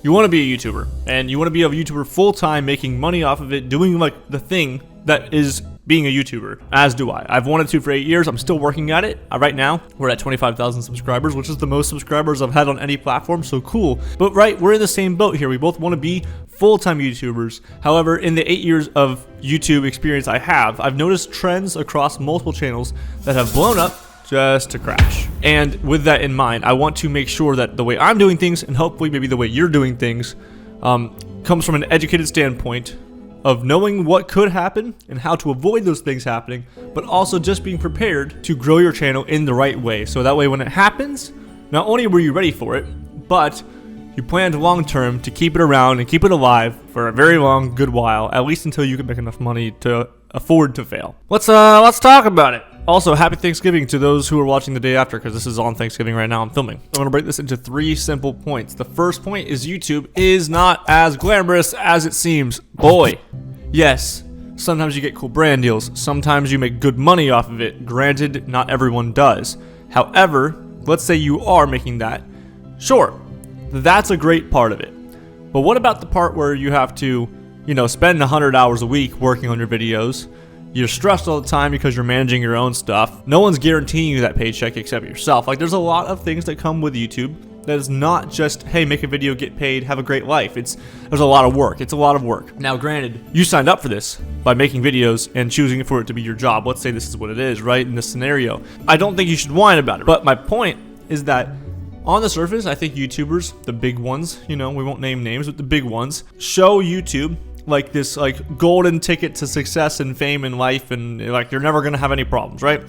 You want to be a YouTuber, and you want to be a YouTuber full-time, making money off of it, doing like the thing that is being a YouTuber, as do I. I've wanted to for 8 years. I'm still working at it. Right now, we're at 25,000 subscribers, which is the most subscribers I've had on any platform, so cool. But right, we're in the same boat here. We both want to be full-time YouTubers. However, in the 8 years of YouTube experience I've noticed trends across multiple channels that have blown up just to crash. And with that in mind, I want to make sure that the way I'm doing things, and hopefully maybe the way you're doing things, comes from an educated standpoint of knowing what could happen and how to avoid those things happening, but also just being prepared to grow your channel in the right way. So that way when it happens, not only were you ready for it, but you planned long term to keep it around and keep it alive for a very long, good while, at least until you can make enough money to afford to fail. Let's talk about it. Also, happy Thanksgiving to those who are watching the day after, because this is on Thanksgiving right now. I'm filming. I'm going to break this into 3 simple points. The first point is YouTube is not as glamorous as it seems. Boy, yes, sometimes you get cool brand deals. Sometimes you make good money off of it. Granted, not everyone does. However, let's say you are making that. Sure, that's a great part of it. But what about the part where you have to, spend 100 hours a week working on your videos? You're stressed all the time because you're managing your own stuff. No one's guaranteeing you that paycheck except yourself. Like, there's a lot of things that come with YouTube that is not just, hey, make a video, get paid, have a great life. There's a lot of work. It's a lot of work. Now, granted, you signed up for this by making videos and choosing for it to be your job. Let's say this is what it is, right? In this scenario, I don't think you should whine about it. But my point is that on the surface, I think YouTubers, the big ones, we won't name names, but the big ones, show YouTube like this golden ticket to success and fame in life, and like you're never gonna have any problems, right?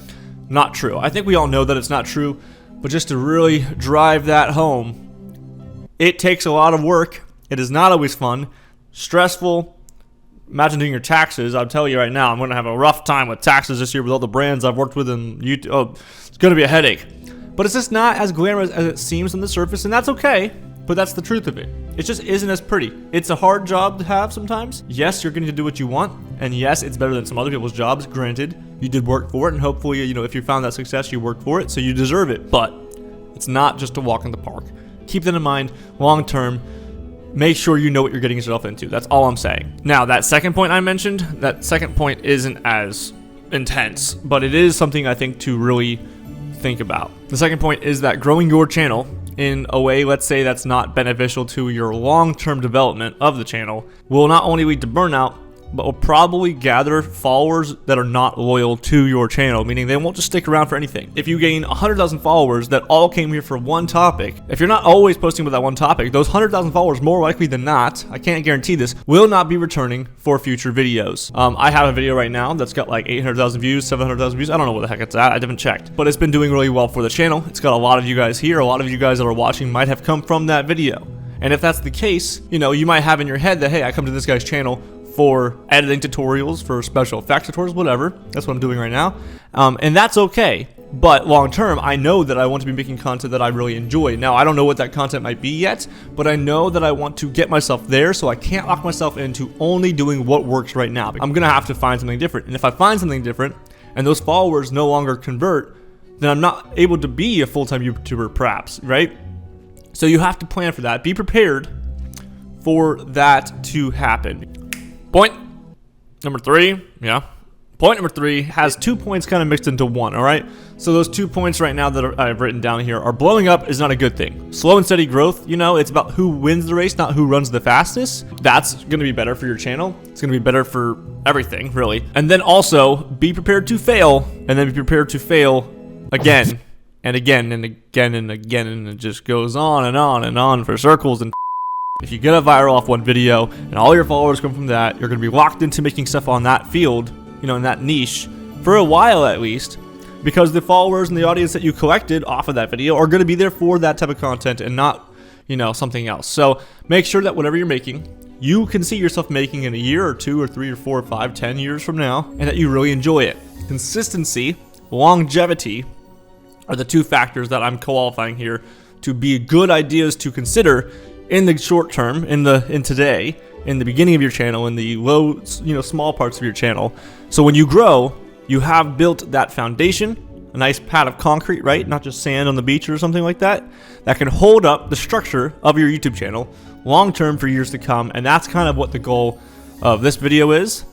Not true. I think we all know that it's not true, but just to really drive that home, it takes a lot of work. It is not always fun, stressful. Imagine doing your taxes. I'll tell you right now, I'm gonna have a rough time with taxes this year with all the brands I've worked with in YouTube. Oh, it's gonna be a headache. But it's just not as glamorous as it seems on the surface, and that's okay. But that's the truth of it. It just isn't as pretty. It's a hard job to have sometimes. Yes, you're going to do what you want. And yes, it's better than some other people's jobs. Granted, you did work for it. And hopefully, if you found that success, you worked for it. So you deserve it. But it's not just a walk in the park. Keep that in mind long term. Make sure you know what you're getting yourself into. That's all I'm saying. Now, that second point I mentioned, that second point isn't as intense. But it is something I think to really think about. The second point is that growing your channel in a way, let's say, that's not beneficial to your long-term development of the channel will not only lead to burnout, but will probably gather followers that are not loyal to your channel, meaning they won't just stick around for anything. If you gain 100,000 followers that all came here for one topic, if you're not always posting about that one topic, those 100,000 followers, more likely than not, I can't guarantee this, will not be returning for future videos. I have a video right now that's got like 800,000 views, 700,000 views. I don't know what the heck it's at. I haven't checked, but it's been doing really well for the channel. It's got a lot of you guys here. A lot of you guys that are watching might have come from that video. And if that's the case, you might have in your head that, hey, I come to this guy's channel for editing tutorials, for special effects tutorials, whatever. That's what I'm doing right now. And that's okay. But long term, I know that I want to be making content that I really enjoy. Now, I don't know what that content might be yet, but I know that I want to get myself there, so I can't lock myself into only doing what works right now. I'm gonna have to find something different. And if I find something different and those followers no longer convert, then I'm not able to be a full-time YouTuber, perhaps, right? So you have to plan for that. Be prepared for that to happen. Point number 3, Point number 3 has 2 points kind of mixed into one, all right? So those 2 points right now that I've written down here are blowing up is not a good thing. Slow and steady growth, it's about who wins the race, not who runs the fastest. That's going to be better for your channel. It's going to be better for everything, really. And then also be prepared to fail, and then be prepared to fail again and again and again and again, and it just goes on and on and on for circles. And if you get a viral off one video and all your followers come from that, you're going to be locked into making stuff on that field, in that niche for a while at least, because the followers and the audience that you collected off of that video are going to be there for that type of content and not, something else. So make sure that whatever you're making, you can see yourself making in a year or 2 or 3 or 4 or 5, 10 years from now, and that you really enjoy it. Consistency, longevity are the 2 factors that I'm qualifying here to be good ideas to consider in the short term, in today, in the beginning of your channel, in the low, small parts of your channel. So when you grow, you have built that foundation, a nice pad of concrete, right? Not just sand on the beach or something like that, that can hold up the structure of your YouTube channel long term for years to come. And that's kind of what the goal of this video is,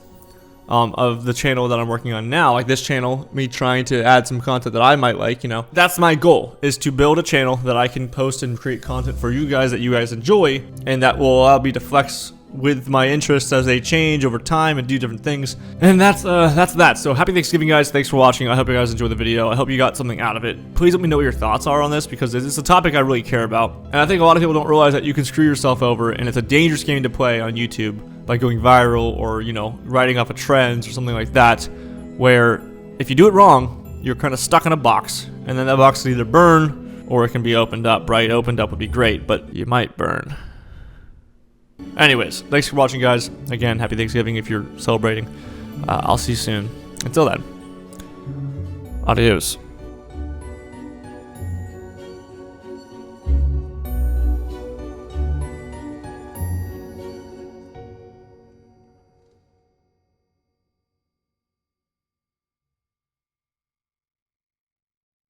of the channel that I'm working on now. Like this channel, me trying to add some content that I might like, you know. That's my goal, is to build a channel that I can post and create content for you guys that you guys enjoy, and that will allow me to flex with my interests as they change over time and do different things. And that's that. So happy Thanksgiving, guys. Thanks for watching. I hope you guys enjoyed the video. I hope you got something out of it. Please let me know what your thoughts are on this, because it's a topic I really care about. And I think a lot of people don't realize that you can screw yourself over, and it's a dangerous game to play on YouTube by going viral, or, you know, riding off of trends or something like that, where if you do it wrong, you're kind of stuck in a box, and then that box can either burn or it can be opened up, right? Opened up would be great, but you might burn. Anyways, thanks for watching, guys. Again, happy Thanksgiving if you're celebrating. I'll see you soon. Until then, adios.